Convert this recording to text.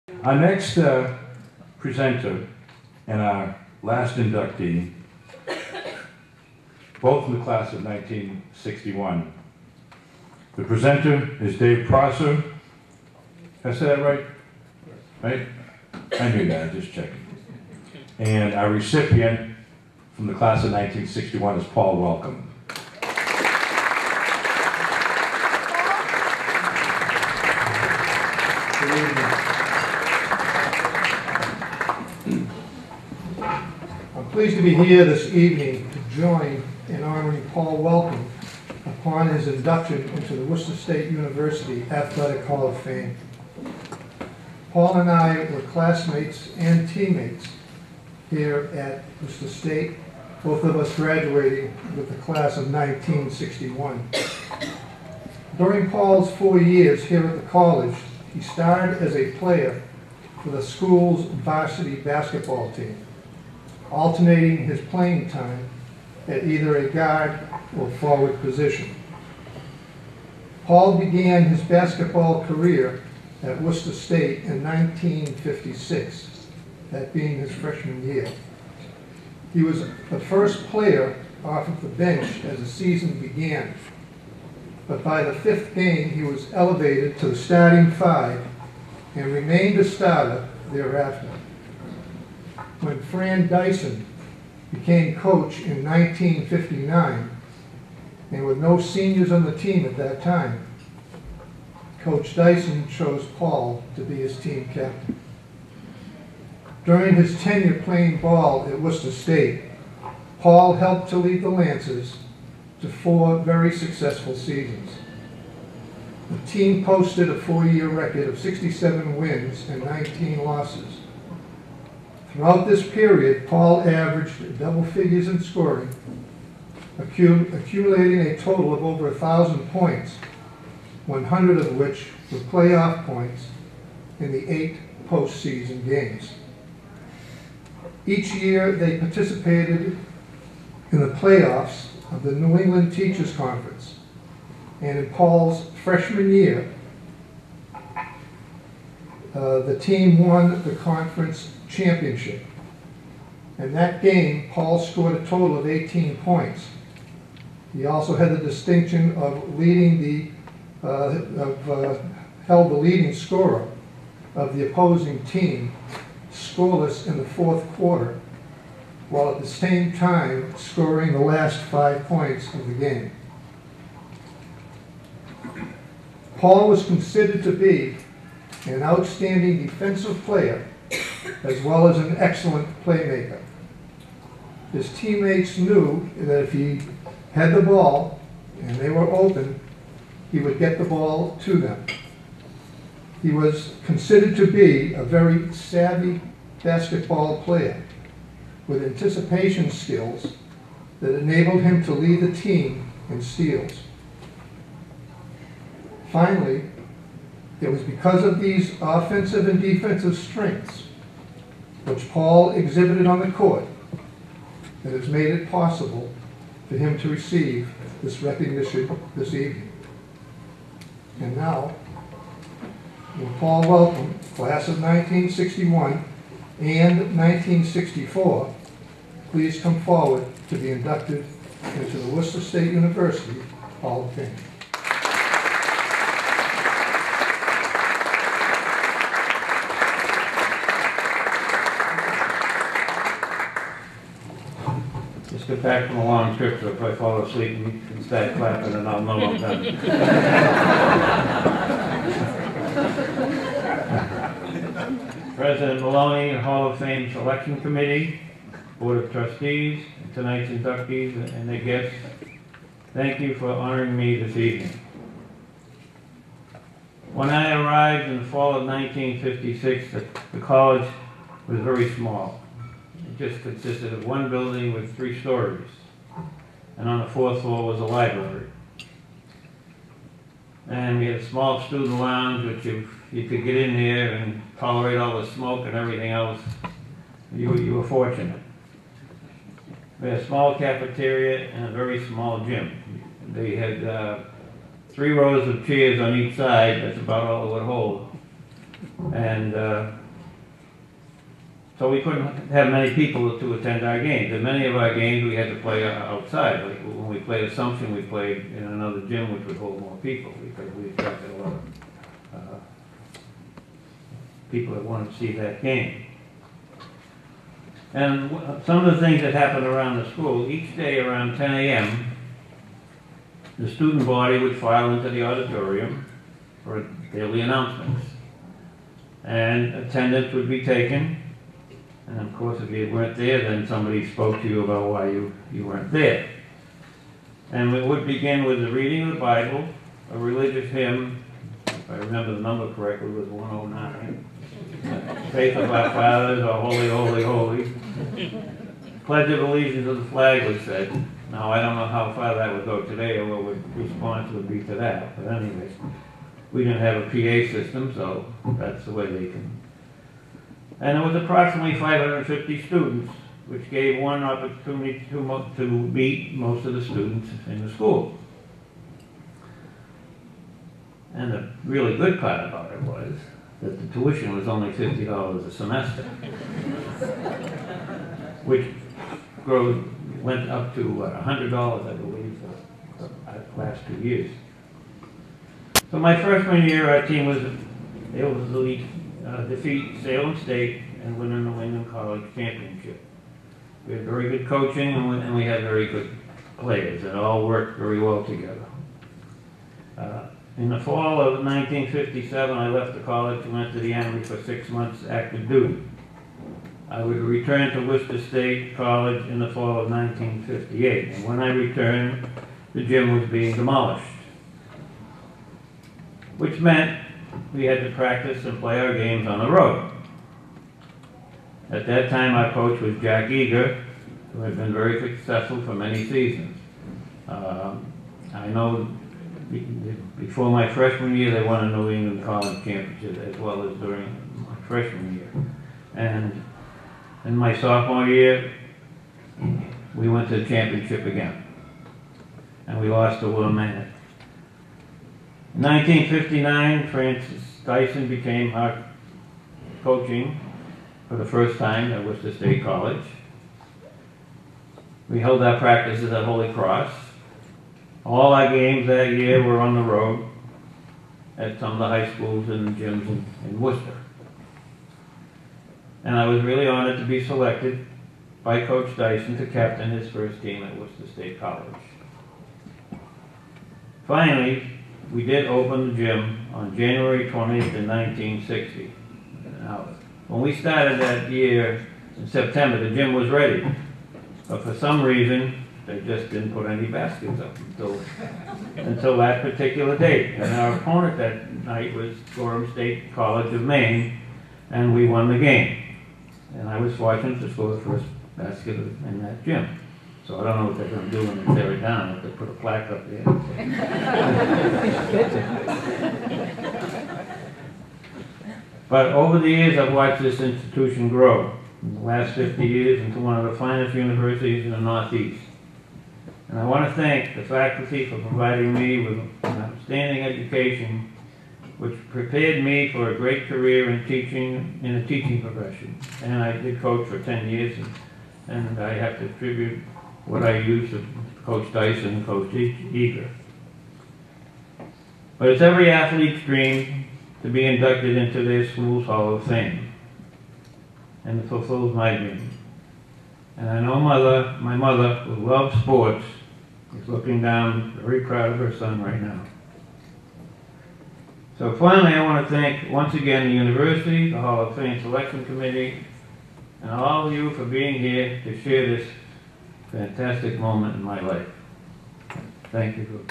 Our next presenter and our last inductee, both in the class of 1961. The presenter is Dave Prosser. Did I say that right? Right? I knew that, just checking. And our recipient from the class of 1961 is Paul Welcome. Good evening. I'm pleased to be here this evening to join in honoring Paul Welcome upon his induction into the Worcester State University Athletic Hall of Fame. Paul and I were classmates and teammates here at Worcester State, both of us graduating with the class of 1961. During Paul's 4 years here at the college, he started as a player for the school's varsity basketball team, alternating his playing time at either a guard or forward position. Paul began his basketball career at Worcester State in 1956, that being his freshman year. He was the first player off of the bench as the season began, but by the 5th game he was elevated to the starting 5 and remained a starter thereafter. When Fran Dyson became coach in 1959, and with no seniors on the team at that time, Coach Dyson chose Paul to be his team captain. During his tenure playing ball at Worcester State, Paul helped to lead the Lancers to 4 very successful seasons. The team posted a 4-year record of 67 wins and 19 losses. Throughout this period, Paul averaged double figures in scoring, accumulating a total of over 1,000 points, 100 of which were playoff points in the 8 postseason games. Each year they participated in the playoffs of the New England Teachers Conference, and in Paul's freshman year, the team won the conference championship. In that game, Paul scored a total of 18 points. He also had the distinction of leading the held the leading scorer of the opposing team scoreless in the 4th quarter, while at the same time scoring the last 5 points of the game. Paul was considered to be an outstanding defensive player as well as an excellent playmaker. His teammates knew that if he had the ball and they were open, he would get the ball to them. He was considered to be a very savvy basketball player with anticipation skills that enabled him to lead the team in steals. Finally, it was because of these offensive and defensive strengths, which Paul exhibited on the court, that has made it possible for him to receive this recognition this evening. And now, will Paul Welcome, class of 1961 and 1964, please come forward to be inducted into the Worcester State University Hall of Fame. Just get back from a long trip, so if I fall asleep, you can start clapping and I'll know I'm done. President Maloney, Hall of Fame Selection Committee, Board of Trustees, and tonight's inductees and their guests, thank you for honoring me this evening. When I arrived in the fall of 1956, the college was very small. It just consisted of one building with 3 stories, and on the 4th floor was a library. And we had a small student lounge, which if you could get in there and tolerate all the smoke and everything else, you were fortunate. We had a small cafeteria and a very small gym. They had 3 rows of chairs on each side. That's about all it would hold. And so we couldn't have many people to attend our games. And many of our games we had to play outside. Like when we played Assumption, we played in another gym which would hold more people because we attracted a lot of people that wanted to see that game. And some of the things that happened around the school, each day around 10 a.m., the student body would file into the auditorium for daily announcements. And attendance would be taken. And of course, if you weren't there, then somebody spoke to you about why you weren't there. And we would begin with the reading of the Bible, a religious hymn, if I remember the number correctly, it was 109. Faith of our fathers, or holy, holy, holy. Pledge of allegiance of the flag was said. Now, I don't know how far that would go today or what response would be to that. But anyway, we didn't have a PA system, so that's the way they can. And there was approximately 550 students, which gave one opportunity to meet most of the students in the school. And the really good part about it was that the tuition was only $50 a semester, which went up to $100, I believe, for the last 2 years. So my freshman year, our team was able to defeat Salem State and win a New England College championship. We had very good coaching and we had very good players that all worked very well together. In the fall of 1957, I left the college and went to the Army for 6 months active duty. I would return to Worcester State College in the fall of 1958, and when I returned, the gym was being demolished, which meant we had to practice and play our games on the road. At that time, our coach was Jack Eager, who had been very successful for many seasons. I know before my freshman year, they won a New England College championship as well as during my freshman year. And in my sophomore year, we went to the championship again. And we lost to Willamette. In 1959, Fran Dyson became our coaching for the first time at Worcester State College. We held our practices at Holy Cross. All our games that year were on the road at some of the high schools and gyms in Worcester. And I was really honored to be selected by Coach Dyson to captain his first team at Worcester State College. Finally, we did open the gym on January 20th in 1960. Now, when we started that year in September, the gym was ready. But for some reason, they just didn't put any baskets up until that particular date. And our opponent that night was Gorham State College of Maine, and we won the game. And I was fortunate to score the first basket in that gym. So I don't know what they're going to do when they tear it down, if they put a plaque up there. But over the years, I've watched this institution grow. In the last 50 years into one of the finest universities in the Northeast. And I want to thank the faculty for providing me with an outstanding education which prepared me for a great career in the teaching profession. And I did coach for 10 years, and I have to attribute what I used to Coach Dyson and Coach Eager. But it's every athlete's dream to be inducted into their school's Hall of Fame. And it fulfills my dream. And I know my mother, who loves sports, is looking down, very proud of her son right now. So finally, I want to thank once again the university, the Hall of Fame Selection Committee, and all of you for being here to share this fantastic moment in my life. Thank you.